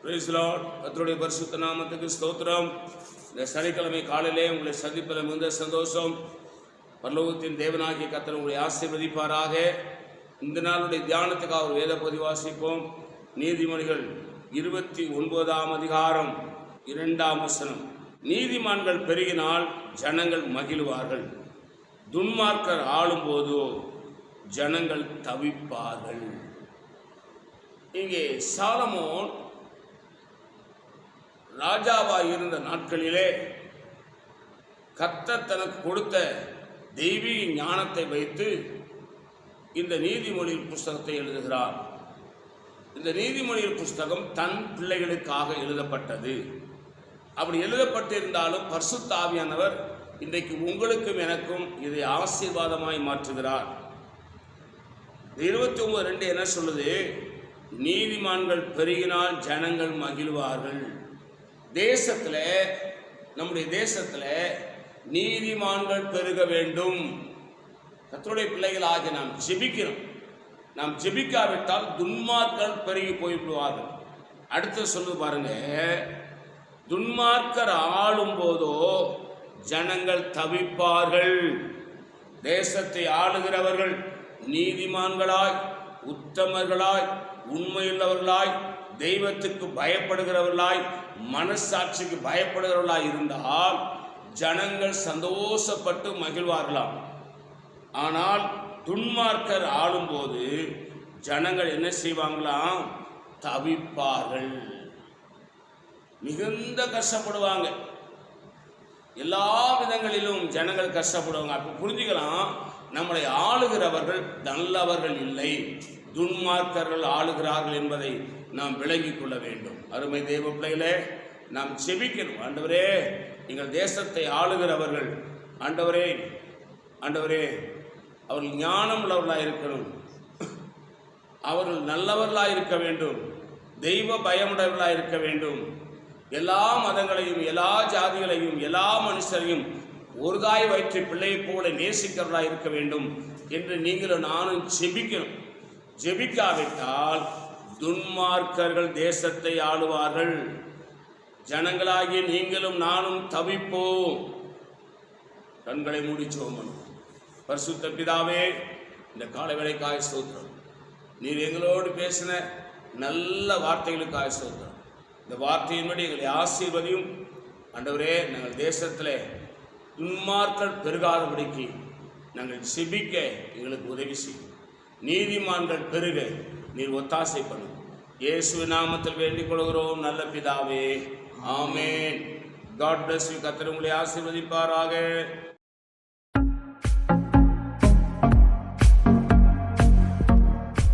Price Lord. கர்த்தருடைய பரிசுத்த நாமத்துக்கு ஸ்தோத்திரம். இந்த சனிக்கிழமை காலையிலே உங்களை சந்திப்பதில் மிகுந்த சந்தோஷம். பரலோகத்தின் தேவனாகிய கர்த்தர் உங்களை ஆசீர்வதிப்பாராக. இந்த நாளுடைய தியானத்துக்காக ஒரு வேத பகுதி வாசிப்போம். நீதிமொழிகள் 29ஆம் அதிகாரம் 2ஆம் வசனம். நீதிமான்கள் பெருகினால் ஜனங்கள் மகிழ்வார்கள், துன்மார்க்கர் ஆளும்போதோ ஜனங்கள் தவிப்பார்கள். இங்கே சாலமோன் ராஜாவாக இருந்த நாட்களிலே கர்த்தர் தனக்கு கொடுத்த தெய்வீக ஞானத்தை வைத்து இந்த நீதிமொழிகள் புஸ்தகத்தை எழுதுகிறார். இந்த நீதிமொழிகள் புஸ்தகம் தன் பிள்ளைகளுக்காக எழுதப்பட்டது. அப்படி எழுதப்பட்டிருந்தாலும் பரிசுத்த ஆவியானவர் இன்றைக்கு உங்களுக்கும் எனக்கும் இதை ஆசீர்வாதமாய் மாற்றுகிறார். 29:2 என்ன சொல்லுது? நீதிமான்கள் பெருகினால் ஜனங்கள் மகிழ்வார்கள். தேசத்தில், நம்முடைய தேசத்தில் நீதிமான்கள் பெருக வேண்டும். கர்த்தருடைய பிள்ளைகள் ஆகிய நாம் ஜெபிக்கிறோம். நாம் ஜெபிக்காவிட்டால் துன்மார்க்கர் பெருகி போய்விடுவார்கள். அடுத்து சொல்லு பாருங்க, துன்மார்க்கர் ஆளும் போதோ ஜனங்கள் தவிப்பார்கள். தேசத்தை ஆளுகிறவர்கள் நீதிமான்களாய், உத்தமர்களாய், உண்மையுள்ளவர்களாய், தெய்வத்துக்கு பயப்படுகிறவர்களாய், மனசாட்சிக்கு பயப்படுகிறவர்களாய் இருந்தால் ஜனங்கள் சந்தோஷப்பட்டு மகிழ்வார்களாம். ஆனால் துன்மார்க்கர் ஆளும்போது ஜனங்கள் என்ன செய்வாங்களாம்? தவிப்பார்கள், மிகுந்த கஷ்டப்படுவாங்க. எல்லா விதங்களிலும் ஜனங்கள் கஷ்டப்படுவாங்க. அப்போ புரிஞ்சுக்கலாம், நம்மளை ஆளுகிறவர்கள் நல்லவர்கள் இல்லை, துன்மார்க்கர்கள் ஆளுகிறார்கள் என்பதை நாம் விளங்கிக் கொள்ள வேண்டும். அருமை தேவ பிள்ளைகளே, நாம் செபிக்கணும். ஆண்டவரே, எங்கள் தேசத்தை ஆளுகிறவர்கள் ஆண்டவரே, ஆண்டவரே அவர்கள் ஞானம் உள்ளவர்களாக இருக்கணும், அவர்கள் நல்லவர்களாக இருக்க வேண்டும், தெய்வ பயமுடையவர்களாக இருக்க வேண்டும். எல்லா மதங்களையும், எல்லா ஜாதிகளையும், எல்லா மனுஷரையும் ஒரு தாய் வயிற்று பிள்ளையை போல நேசிக்கிறவர்களாக இருக்க வேண்டும் என்று நீங்களும் நானும் ஜெபிக்கணும். ஜெபிக்காவிட்டால் துன்மார்க்கர்கள் தேசத்தை ஆளுவார்கள். ஜனங்களாகிய நீங்களும் நானும் தவிப்போம். கண்களை மூடி ஜெபம் பண்ணுவோம். பரிசுத்த பிதாவே, இந்த காலை வேளைக்காக ஸ்தோத்திரம். நீர் எங்களோடு பேசின நல்ல வார்த்தைகளுக்காக ஸ்தோத்திரம். இந்த வார்த்தையின்படி எங்களை ஆசீர்வதியும். ஆண்டவரே, நாங்கள் தேசத்தில் துன்மார்க்கர் பெருகாதபடிக்கு நாங்கள் செபிக்க எங்களுக்கு உதவி செய்யும். நீதிமான்கள் பெருக நீர் ஒத்தாசை பண்ணும். இயேசுவின் நாமத்தில் வேண்டிக் கொள்கிறோம் நல்ல பிதாவே, ஆமென். God bless you. கர்த்தர் உங்களை ஆசீர்வதிப்பாராக.